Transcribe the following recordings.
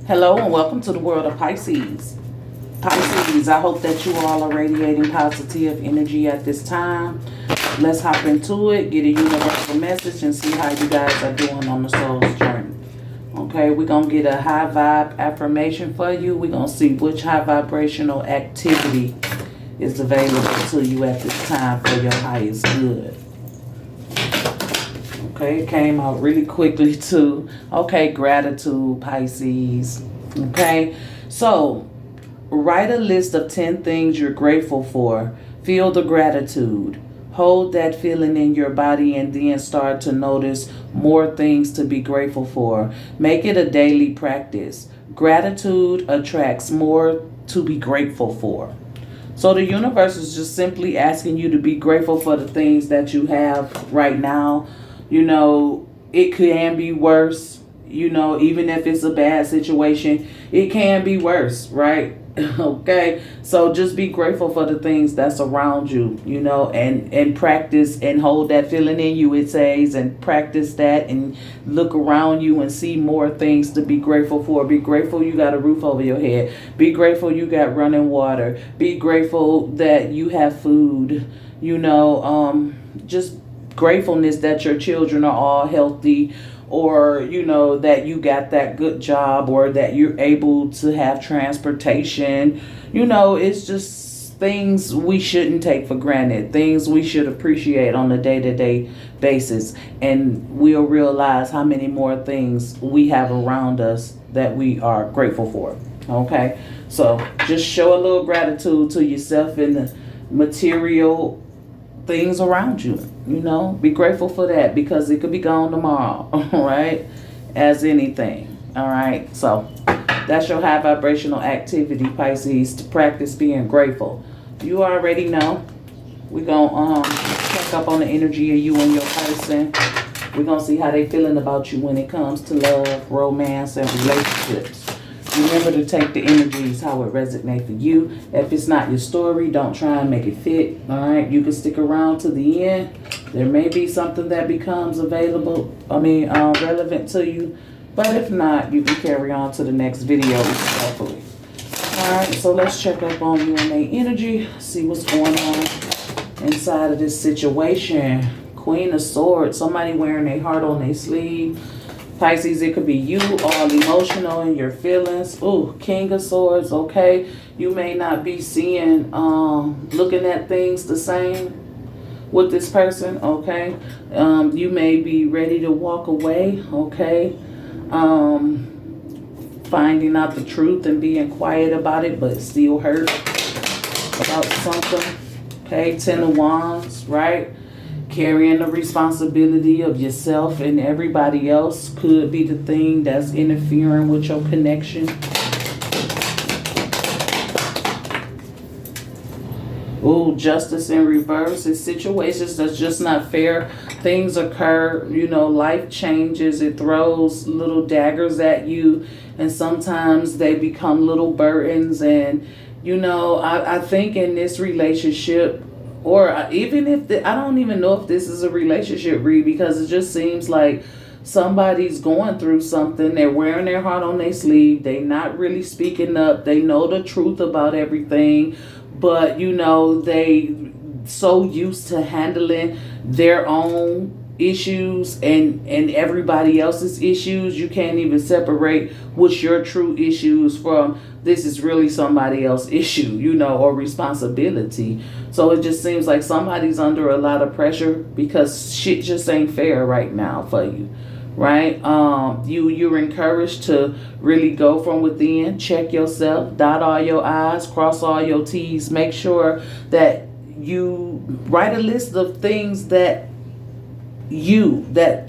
Hello and welcome to the world of Pisces. Pisces, I hope that you all are radiating positive energy at this time. Let's hop into it, get a universal message, and see how you guys are doing on the soul's journey. Okay, we're going to get a high vibe affirmation for you. We're going to see which high vibrational activity is available to you at this time for your highest good. Okay, it came out really quickly too. Okay, gratitude, Pisces. Okay, so write a list of 10 things you're grateful for. Feel the gratitude. Hold that feeling in your body and then start to notice more things to be grateful for. Make it a daily practice. Gratitude attracts more to be grateful for. So the universe is just simply asking you to be grateful for the things that you have right now. You know, it can be worse. You know, even if it's a bad situation, it can be worse, right? Okay, so just be grateful for the things that's around you, you know, and practice and hold that feeling in you, it says, and practice that and look around you and see more things to be grateful for. Be grateful you got a roof over your head. Be grateful you got running water. Be grateful that you have food, you know, just gratefulness that your children are all healthy, or you know that you got that good job, or that you're able to have transportation. You know, it's just things we shouldn't take for granted, things we should appreciate on a day-to-day basis, and we'll realize how many more things we have around us that we are grateful for. Okay, so just show a little gratitude to yourself and the material things around you. You know, be grateful for that because it could be gone tomorrow. All right, as anything. All right, so that's your high vibrational activity, Pisces, to practice being grateful. You already know. We're gonna check up on the energy of you and your person. We're gonna see how they feeling about you when it comes to love, romance, and relationships. Remember to take the energies how it resonates for you. If it's not your story, don't try and make it fit. All right, you can stick around to the end. There may be something that becomes relevant to you. But if not, you can carry on to the next video respectfully. All right, so let's check up on you and their energy. See what's going on inside of this situation. Queen of Swords. Somebody wearing their heart on their sleeve. Pisces, it could be you, all emotional in your feelings. Ooh, King of Swords, okay. You may not be seeing, looking at things the same with this person, okay. You may be ready to walk away, okay. Finding out the truth and being quiet about it, but still hurt about something, okay. 10 of Wands, right. Carrying the responsibility of yourself and everybody else could be the thing that's interfering with your connection. Ooh, Justice in reverse. It's situations that's just not fair. Things occur, you know, life changes. It throws little daggers at you, and sometimes they become little burdens. And, you know, I think in this relationship, or even if I don't even know if this is a relationship read, because it just seems like somebody's going through something. They're wearing their heart on their sleeve. They not really speaking up. They know the truth about everything, but you know, they so used to handling their own issues and everybody else's issues. You can't even separate what's your true issues from this is really somebody else's issue, you know, or responsibility. So it just seems like somebody's under a lot of pressure because shit just ain't fair right now for you, right? You're encouraged to really go from within, check yourself, dot all your I's, cross all your T's, make sure that you write a list of things that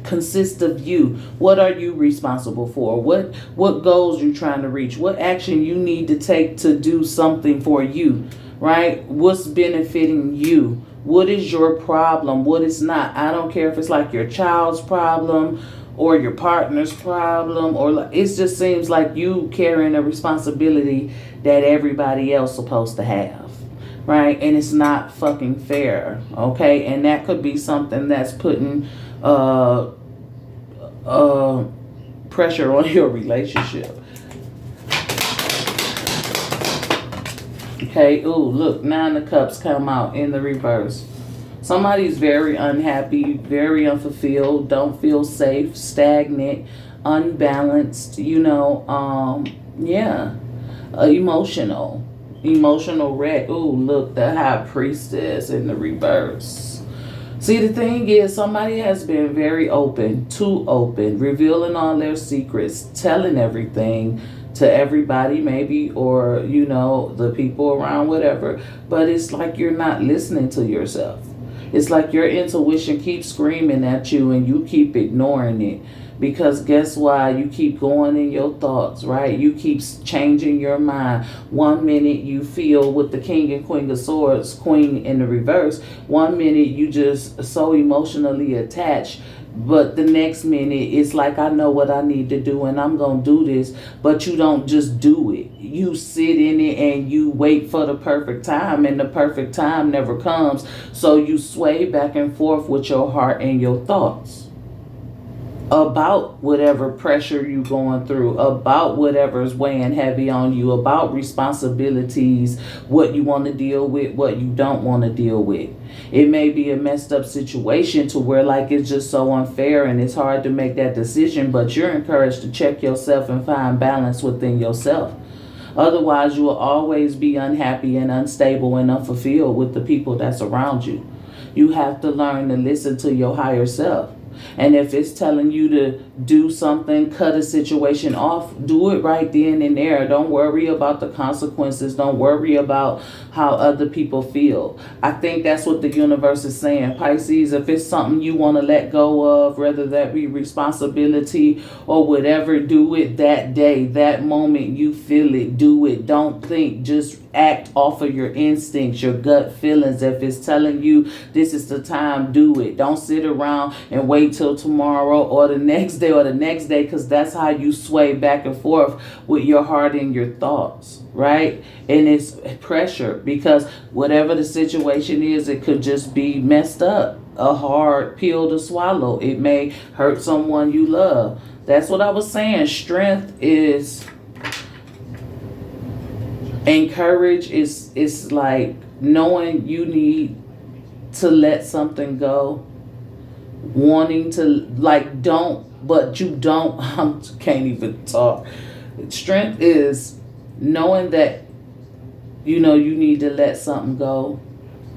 consist of you. What are you responsible for? What goals you trying to reach? What action you need to take to do something for you, right? What's benefiting you? What is your problem? What is not? I don't care if it's like your child's problem or your partner's problem, or it just seems like you carrying a responsibility that everybody else supposed to have. Right? And it's not fucking fair. Okay? And that could be something that's putting pressure on your relationship. Okay, ooh, look, 9 of Cups come out in the reverse. Somebody's very unhappy, very unfulfilled, don't feel safe, stagnant, unbalanced, yeah, emotional. Emotional wreck. Ooh, look, the High Priestess in the reverse. See, the thing is, somebody has been very open, too open, revealing all their secrets, telling everything to everybody, maybe, or, the people around, whatever. But it's like you're not listening to yourself. It's like your intuition keeps screaming at you and you keep ignoring it. Because guess why? You keep going in your thoughts, right? You keep changing your mind. One minute you feel with the King and Queen of Swords, Queen in the reverse. One minute you just so emotionally attached. But the next minute, it's like, I know what I need to do and I'm going to do this. But you don't just do it. You sit in it and you wait for the perfect time, and the perfect time never comes. So you sway back and forth with your heart and your thoughts about whatever pressure you're going through, about whatever's weighing heavy on you, about responsibilities, what you want to deal with, what you don't want to deal with. It may be a messed up situation to where like it's just so unfair and it's hard to make that decision, but you're encouraged to check yourself and find balance within yourself. Otherwise, you will always be unhappy and unstable and unfulfilled with the people that's around you. You have to learn to listen to your higher self. And if it's telling you to do something, cut a situation off, do it right then and there. Don't worry about the consequences. Don't worry about how other people feel. I think that's what the universe is saying. Pisces, if it's something you want to let go of, whether that be responsibility or whatever, do it that day, that moment you feel it, do it. Don't think, just act off of your instincts, your gut feelings. If it's telling you this is the time, do it. Don't sit around and wait till tomorrow or the next day or the next day, because that's how you sway back and forth with your heart and your thoughts, right? And it's pressure, because whatever the situation is, it could just be messed up, a hard pill to swallow. It may hurt someone you love. That's what I was saying. Strength is, and courage is like knowing you need to let something go, wanting to, like, don't, but you don't. I can't even talk. Strength is knowing that you need to let something go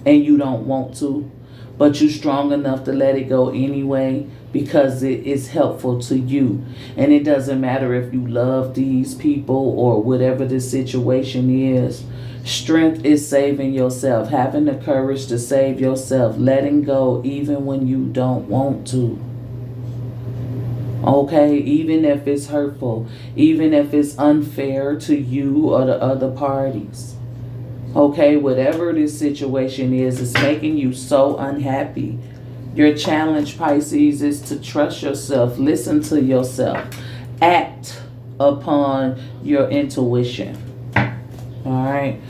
and you don't want to, but you're strong enough to let it go anyway because it is helpful to you. And it doesn't matter if you love these people or whatever the situation is. Strength is saving yourself, having the courage to save yourself, letting go even when you don't want to. Okay, even if it's hurtful, even if it's unfair to you or the other parties. Okay, whatever this situation is, it's making you so unhappy. Your challenge, Pisces, is to trust yourself, listen to yourself, act upon your intuition. All right,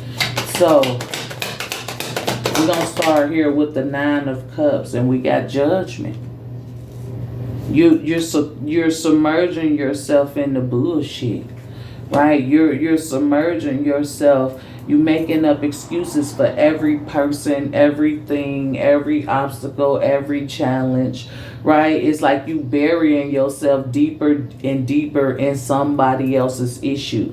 so we're going to start here with the 9 of Cups, and we got Judgment. You're submerging yourself in the bullshit, right? You're submerging yourself. You making up excuses for every person, everything, every obstacle, every challenge, right? It's like you burying yourself deeper and deeper in somebody else's issue.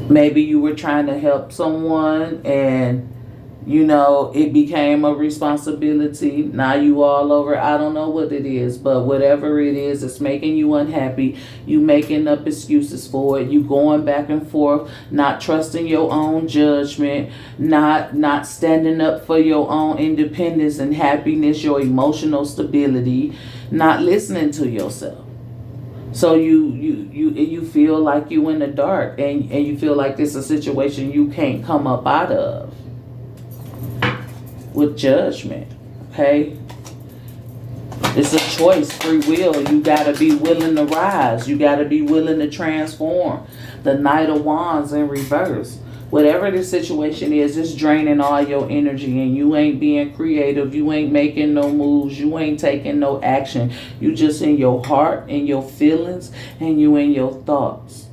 Maybe you were trying to help someone and it became a responsibility. Now you all over. I don't know what it is, but whatever it is, it's making you unhappy. You making up excuses for it. You going back and forth, not trusting your own judgment, not standing up for your own independence and happiness, your emotional stability, not listening to yourself. So you feel like you in the dark, and you feel like this is a situation you can't come up out of. With Judgment, okay? It's a choice, free will. You got to be willing to rise. You got to be willing to transform. The Knight of Wands in reverse. Whatever the situation is, it's draining all your energy, and you ain't being creative. You ain't making no moves. You ain't taking no action. You just in your heart and your feelings, and you in your thoughts.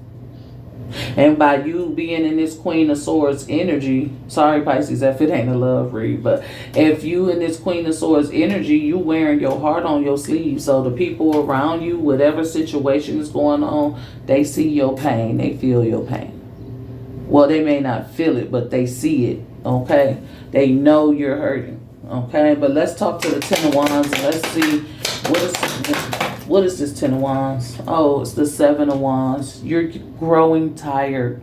And by you being in this Queen of Swords energy, sorry Pisces, if it ain't a love read, but if you in this Queen of Swords energy, you wearing your heart on your sleeve. So the people around you, whatever situation is going on, they see your pain, they feel your pain. Well, they may not feel it, but they see it, okay? They know you're hurting, okay? But let's talk to the Ten of Wands and let's see what is this Ten of Wands? Oh, it's the Seven of Wands. You're growing tired.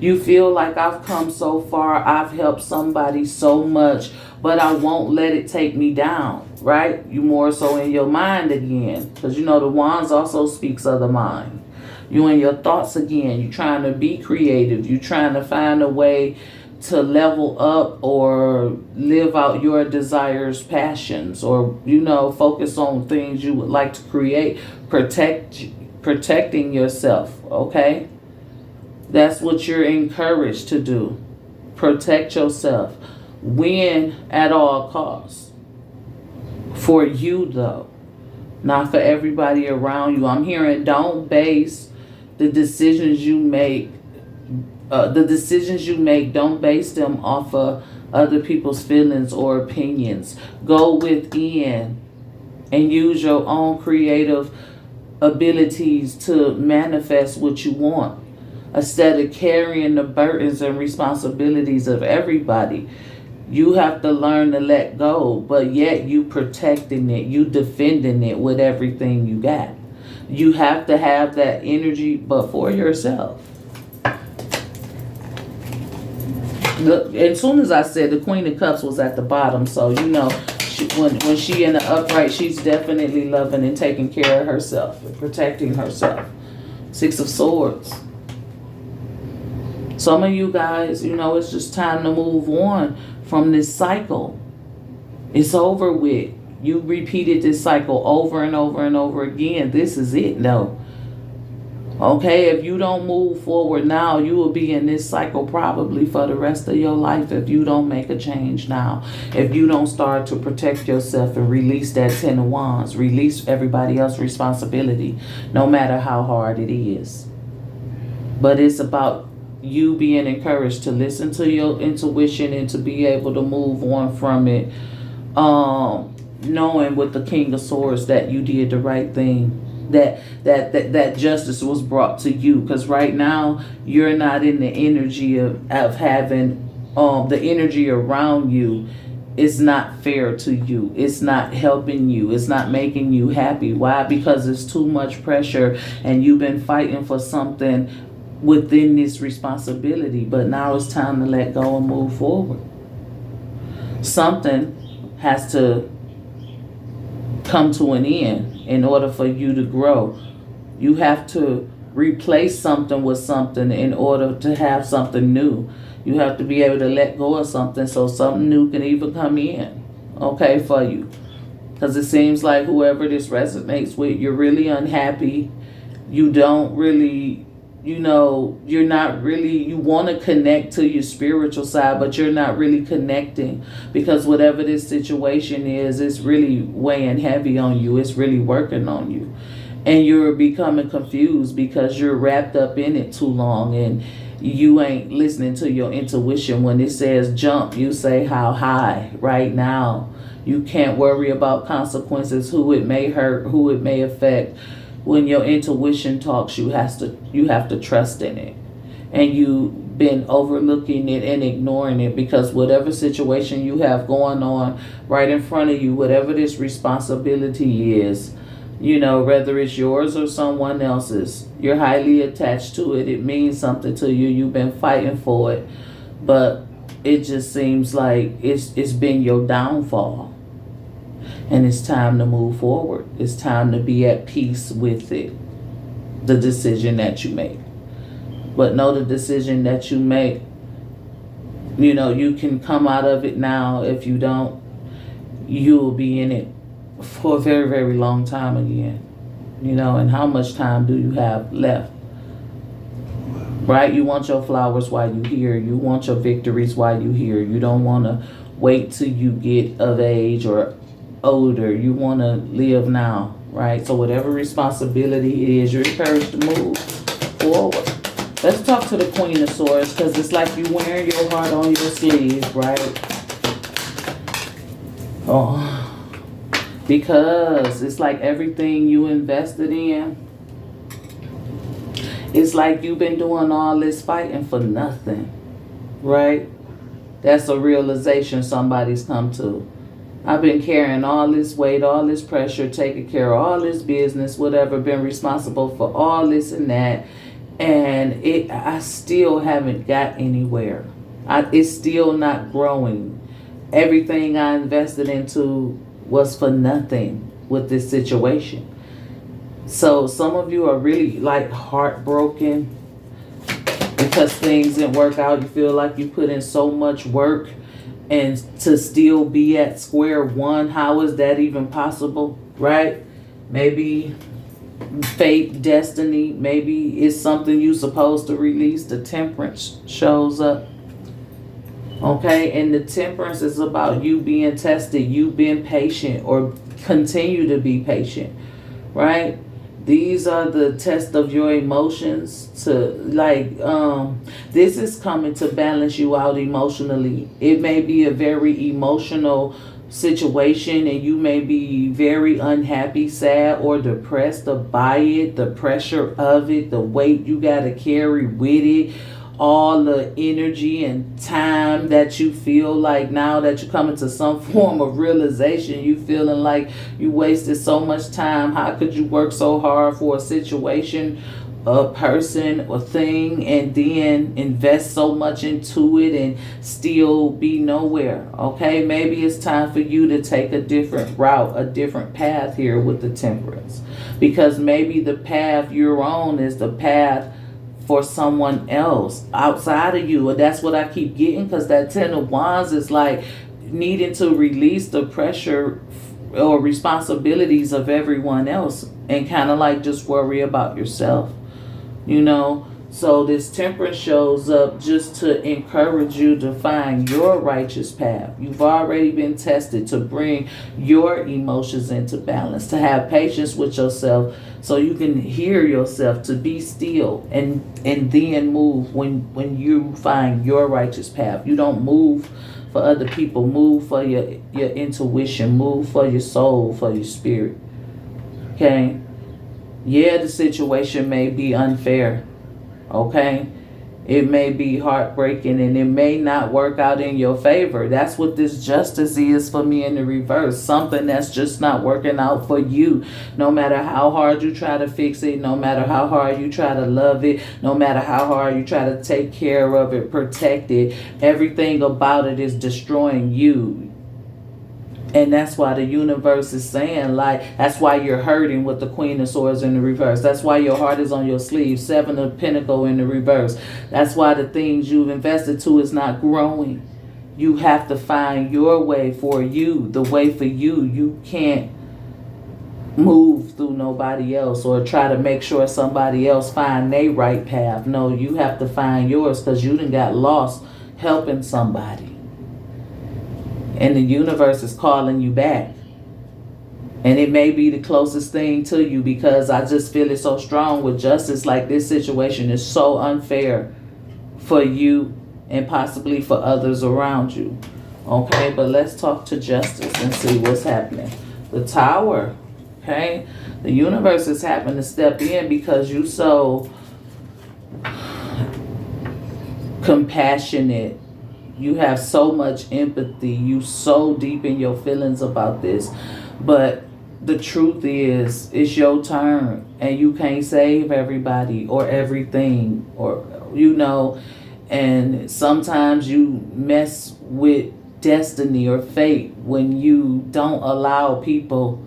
You feel like I've come so far, I've helped somebody so much, but I won't let it take me down, right? You more so in your mind again, because you know the Wands also speaks of the mind. You in your thoughts again. You're trying to be creative. You're trying to find a way to level up or live out your desires, passions, or, you know, focus on things you would like to create. Protecting yourself, okay? That's what you're encouraged to do. Protect yourself. Win at all costs. For you, though. Not for everybody around you. I'm hearing don't base the decisions you make, don't base them off of other people's feelings or opinions. Go within and use your own creative abilities to manifest what you want, instead of carrying the burdens and responsibilities of everybody. You have to learn to let go, but yet you protecting it, you defending it with everything you got. You have to have that energy, but for yourself. As soon as I said the Queen of Cups was at the bottom, so you know, when she in the upright, she's definitely loving and taking care of herself and protecting herself. Six of Swords. Some of you guys, you know, it's just time to move on from this cycle. It's over with. You repeated this cycle over and over and over again. This is it, though. Okay, if you don't move forward now, you will be in this cycle probably for the rest of your life if you don't make a change now. If you don't start to protect yourself and release that Ten of Wands, release everybody else's responsibility, no matter how hard it is. But it's about you being encouraged to listen to your intuition and to be able to move on from it. Knowing with the King of Swords that you did the right thing, that justice was brought to you, because right now you're not in the energy of having the energy around you is not fair to you. It's not helping you. It's not making you happy. Why? Because it's too much pressure and you've been fighting for something within this responsibility, but now it's time to let go and move forward. Something has to come to an end in order for you to grow. You have to replace something with something in order to have something new. You have to be able to let go of something so something new can even come in, okay, for you. Because it seems like whoever this resonates with, you're really unhappy. You don't really, you know, you're not really, you want to connect to your spiritual side, but you're not really connecting because whatever this situation is, it's really weighing heavy on you. It's really working on you. And you're becoming confused because you're wrapped up in it too long and you ain't listening to your intuition. When it says jump, you say how high right now. You can't worry about consequences, who it may hurt, who it may affect. When your intuition talks, you have to trust in it. And you've been overlooking it and ignoring it because whatever situation you have going on right in front of you, whatever this responsibility is, you know, whether it's yours or someone else's, you're highly attached to it. It means something to you. You've been fighting for it. But it just seems like it's been your downfall. And it's time to move forward. It's time to be at peace with it. The decision that you make. But know the decision that you make, you know, you can come out of it now. If you don't, you'll be in it for a very, very long time again. You know, and how much time do you have left? Right? You want your flowers while you're here. You want your victories while you're here. You don't want to wait till you get of age or older. You want to live now, right? So whatever responsibility it is, you're encouraged to move forward. Let's talk to the Queen of Swords, because it's like you wearing your heart on your sleeve, right? Oh, because it's like everything you invested in, it's like you've been doing all this fighting for nothing, right? That's a realization somebody's come to. I've been carrying all this weight, all this pressure, taking care of all this business, whatever, been responsible for all this and that, and I still haven't got anywhere. It's still not growing. Everything I invested into was for nothing with this situation. So some of you are really like heartbroken because things didn't work out. You feel like you put in so much work and to still be at square one. How is that even possible, right? Maybe fate, destiny, maybe it's something you supposed to release. The Temperance shows up. Okay, and the Temperance is about you being tested, you being patient, or continue to be patient, right? These are the test of your emotions to like this is coming to balance you out emotionally. It may be a very emotional situation and you may be very unhappy, sad, or depressed by it, the pressure of it, the weight you got to carry with it, all the energy and time that you feel like now that you're coming to some form of realization, you feeling like you wasted so much time. How could you work so hard for a situation, a person, or thing, and then invest so much into it and still be nowhere? Okay, maybe it's time for you to take a different route, a different path here with the Temperance, because maybe the path you're on is the path for someone else outside of you. And that's what I keep getting, because that Ten of Wands is like needing to release the pressure or responsibilities of everyone else and kind of like just worry about yourself, you know. So this Temperance shows up just to encourage you to find your righteous path. You've already been tested to bring your emotions into balance, to have patience with yourself so you can hear yourself, to be still and then move when you find your righteous path. You don't move for other people, move for your intuition, move for your soul, for your spirit. Okay? Yeah, the situation may be unfair. Okay, it may be heartbreaking and it may not work out in your favor. That's what this Justice is for me in the reverse. Something that's just not working out for you. No matter how hard you try to fix it, no matter how hard you try to love it, no matter how hard you try to take care of it, protect it, everything about it is destroying you. And that's why the universe is saying, like, that's why you're hurting with the Queen of Swords in the reverse. That's why your heart is on your sleeve. Seven of Pentacles in the reverse. That's why the things you've invested to is not growing. You have to find your way for you, the way for you. You can't move through nobody else or try to make sure somebody else find their right path. No, you have to find yours, because you done got lost helping somebody. And the universe is calling you back. And it may be the closest thing to you, because I just feel it so strong with Justice. Like, this situation is so unfair for you and possibly for others around you. Okay, but let's talk to Justice and see what's happening. The Tower. Okay, the universe is having to step in because you so compassionate. You have so much empathy. You so deep in your feelings about this. But the truth is, it's your turn. And you can't save everybody or everything. Or, you know, and sometimes you mess with destiny or fate when you don't allow people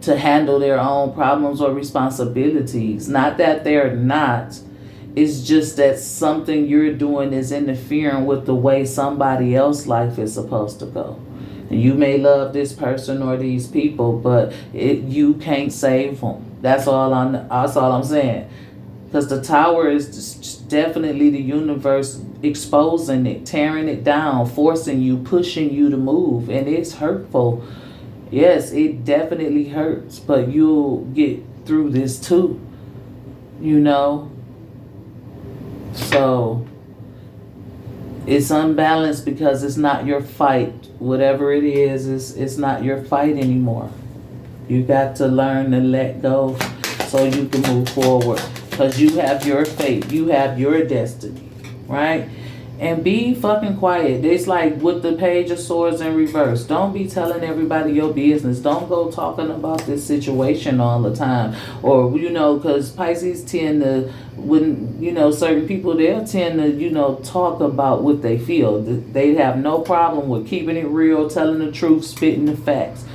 to handle their own problems or responsibilities. Not that they're not. It's just that something you're doing is interfering with the way somebody else's life is supposed to go. And you may love this person or these people, but you can't save them. That's all I'm saying. Because the Tower is just definitely the universe exposing it, tearing it down, forcing you, pushing you to move. And it's hurtful. Yes, it definitely hurts, but you'll get through this too. You know? So it's unbalanced because it's not your fight. Whatever it is, it's not your fight anymore. You got to learn to let go so you can move forward. Because you have your fate. You have your destiny. Right? And be fucking quiet. It's like with the Page of Swords in reverse. Don't be telling everybody your business. Don't go talking about this situation all the time. Or, because Pisces tend to, when, certain people, they'll tend to, talk about what they feel. They have no problem with keeping it real, telling the truth, spitting the facts.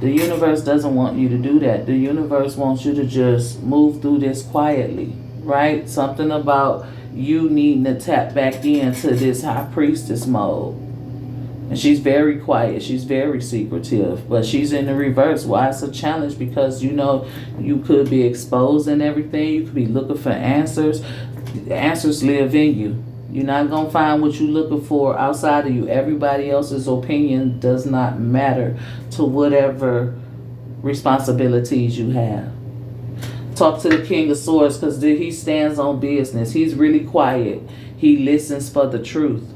The universe doesn't want you to do that. The universe wants you to just move through this quietly, right? Something about you needing to tap back into this high priestess mode. And she's very quiet. She's very secretive. But she's in the reverse. Why it's a challenge? Because, you could be exposed and everything. You could be looking for answers. The answers live in you. You're not going to find what you're looking for outside of you. Everybody else's opinion does not matter to whatever responsibilities you have. Talk to the King of Swords because he stands on business. He's really quiet. He listens for the truth.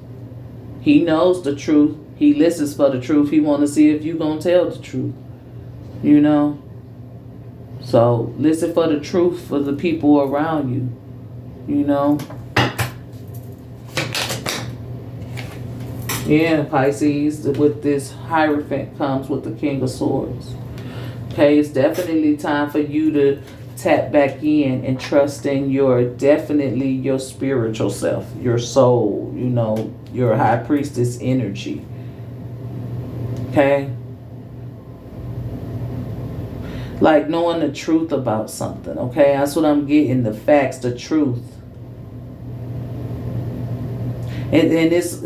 He knows the truth. He listens for the truth. He want to see if you're going to tell the truth. So listen for the truth for the people around you. Yeah, Pisces, with this Hierophant comes with the King of Swords. Okay, it's definitely time for you to tap back in and trust in your spiritual self, your soul, your high priestess energy. Okay? Like knowing the truth about something, okay? That's what I'm getting, the facts, the truth. And it's,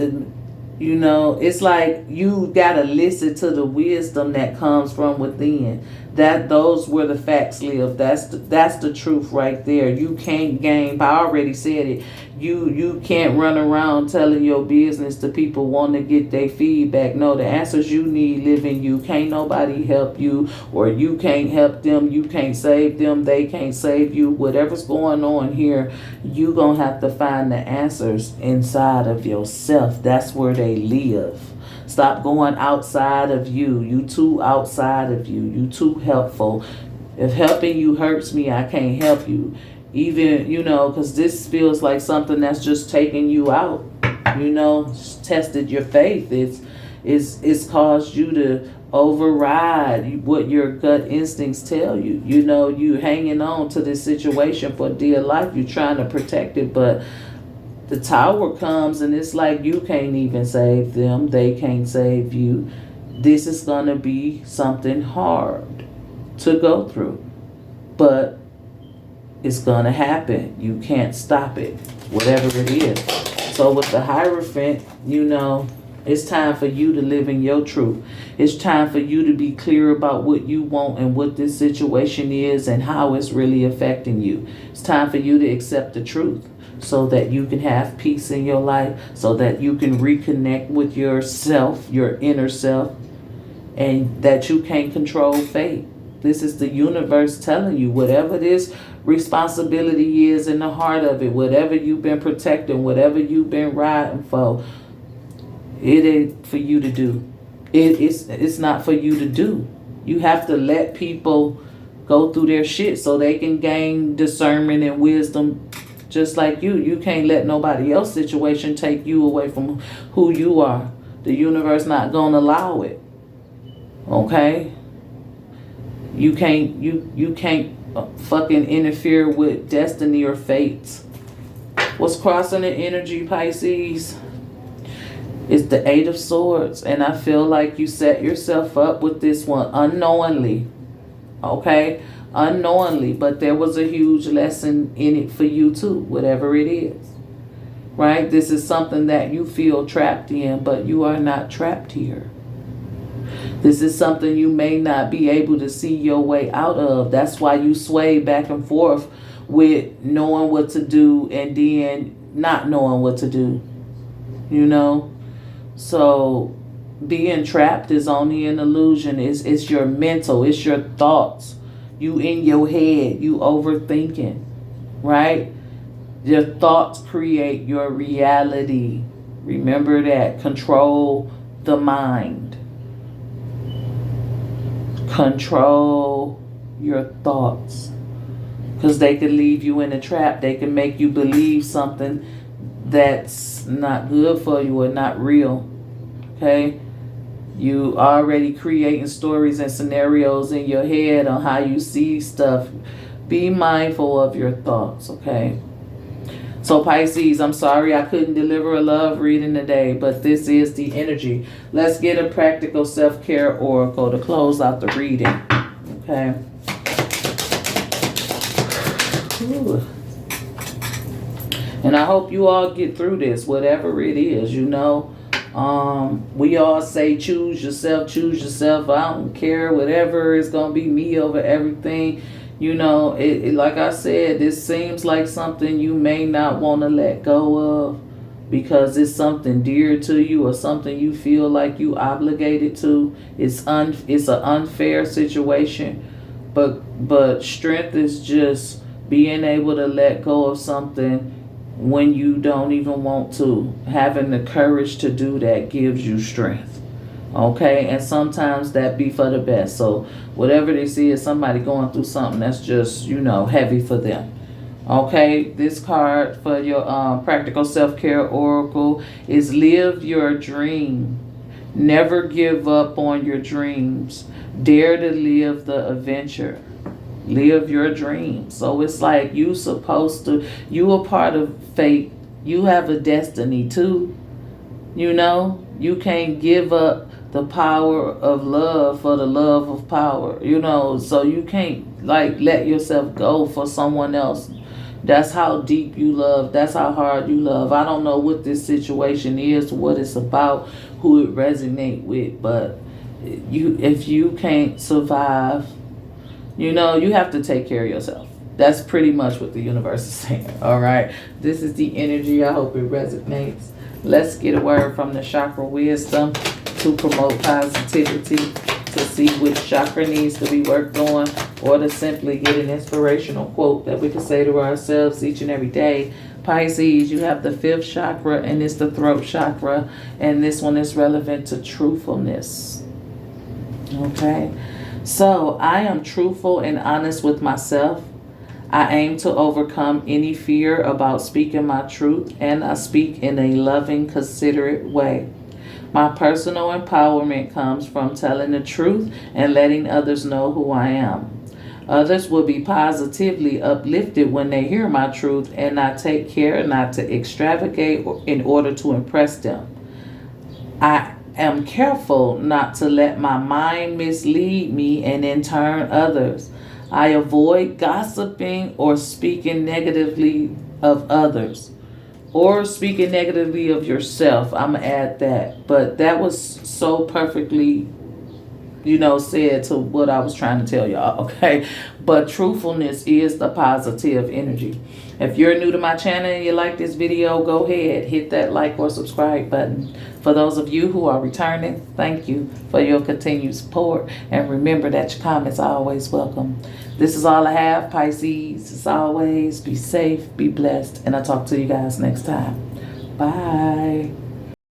it's like you gotta listen to the wisdom that comes from within. Those where the facts live. That's the truth right there. You can't game. I already said it. You can't run around telling your business to people wanting to get their feedback. No, the answers you need live in you. Can't nobody help you, or you can't help them. You can't save them. They can't save you. Whatever's going on here, you gonna have to find the answers inside of yourself. That's where they live. Stop going outside of you. You too outside of you. You too helpful. If helping you hurts me, I can't help you. Even, because this feels like something that's just taking you out. Tested your faith. It's caused you to override what your gut instincts tell you. You hanging on to this situation for dear life. You're trying to protect it, but the Tower comes and it's like you can't even save them. They can't save you. This is going to be something hard to go through. But it's going to happen. You can't stop it, whatever it is. So with the Hierophant, it's time for you to live in your truth. It's time for you to be clear about what you want and what this situation is and how it's really affecting you. It's time for you to accept the truth, so that you can have peace in your life, so that you can reconnect with yourself, your inner self, and that you can't control fate. This is the universe telling you whatever this responsibility is in the heart of it, whatever you've been protecting, whatever you've been riding for, it ain't for you to do. It's not for you to do. You have to let people go through their shit so they can gain discernment and wisdom. Just like you can't let nobody else's situation take you away from who you are. The universe not gonna allow it. Okay? You can't fucking interfere with destiny or fate. What's crossing the energy, Pisces? It's the Eight of Swords, and I feel like you set yourself up with this one unknowingly. Okay? Unknowingly, but there was a huge lesson in it for you too, whatever it is. Right? This is something that you feel trapped in, but you are not trapped here. This is something you may not be able to see your way out of. That's why you sway back and forth with knowing what to do and then not knowing what to do. So being trapped is only an illusion. It's your mental, it's your thoughts. You in your head, you overthinking, right? Your thoughts create your reality. Remember that. Control the mind. Control your thoughts. Because they can leave you in a trap. They can make you believe something that's not good for you or not real. Okay? You already creating stories and scenarios in your head on how you see stuff. Be mindful of your thoughts, okay? So Pisces, I'm sorry I couldn't deliver a love reading today, but this is the energy. Let's get a practical self-care oracle to close out the reading, okay? Ooh. And I hope you all get through this, whatever it is, you know. We all say choose yourself. I don't care, whatever, it's gonna be me over everything. You know, it like I said, this seems like something you may not want to let go of because it's something dear to you or something you feel like you obligated to. It's an unfair situation, but strength is just being able to let go of something when you don't even want to. Having the courage to do that gives you strength. Okay, and sometimes that be for the best. So whatever they see is somebody going through something that's just, you know, heavy for them. Okay, this card for your practical self-care oracle is live your dream. Never give up on your dreams. Dare to live the adventure. Live your dream. So it's like you a part of fate. You have a destiny too. You know, you can't give up the power of love for the love of power. You know, so you can't like let yourself go for someone else. That's how deep you love. That's how hard you love. I don't know what this situation is, what it's about, who it resonate with, but if you can't survive, you know, you have to take care of yourself. That's pretty much what the universe is saying. All right. This is the energy. I hope it resonates. Let's get a word from the chakra wisdom to promote positivity, to see which chakra needs to be worked on, or to simply get an inspirational quote that we can say to ourselves each and every day. Pisces, you have the 5th chakra, and it's the throat chakra, and this one is relevant to truthfulness. Okay. So I am truthful and honest with myself. I aim to overcome any fear about speaking my truth, and I speak in a loving, considerate way. My personal empowerment comes from telling the truth and letting others know who I am. Others will be positively uplifted when they hear my truth, and I take care not to extravagate in order to impress them. I am careful not to let my mind mislead me and in turn others. I avoid gossiping or speaking negatively of others. Or speaking negatively of yourself. I'm going to add that. But that was so perfectly, you know, said to what I was trying to tell y'all, okay? But truthfulness is the positive energy. If you're new to my channel and you like this video, go ahead, hit that like or subscribe button. For those of you who are returning, thank you for your continued support. And remember that your comments are always welcome. This is all I have, Pisces. As always, be safe, be blessed, and I'll talk to you guys next time. Bye.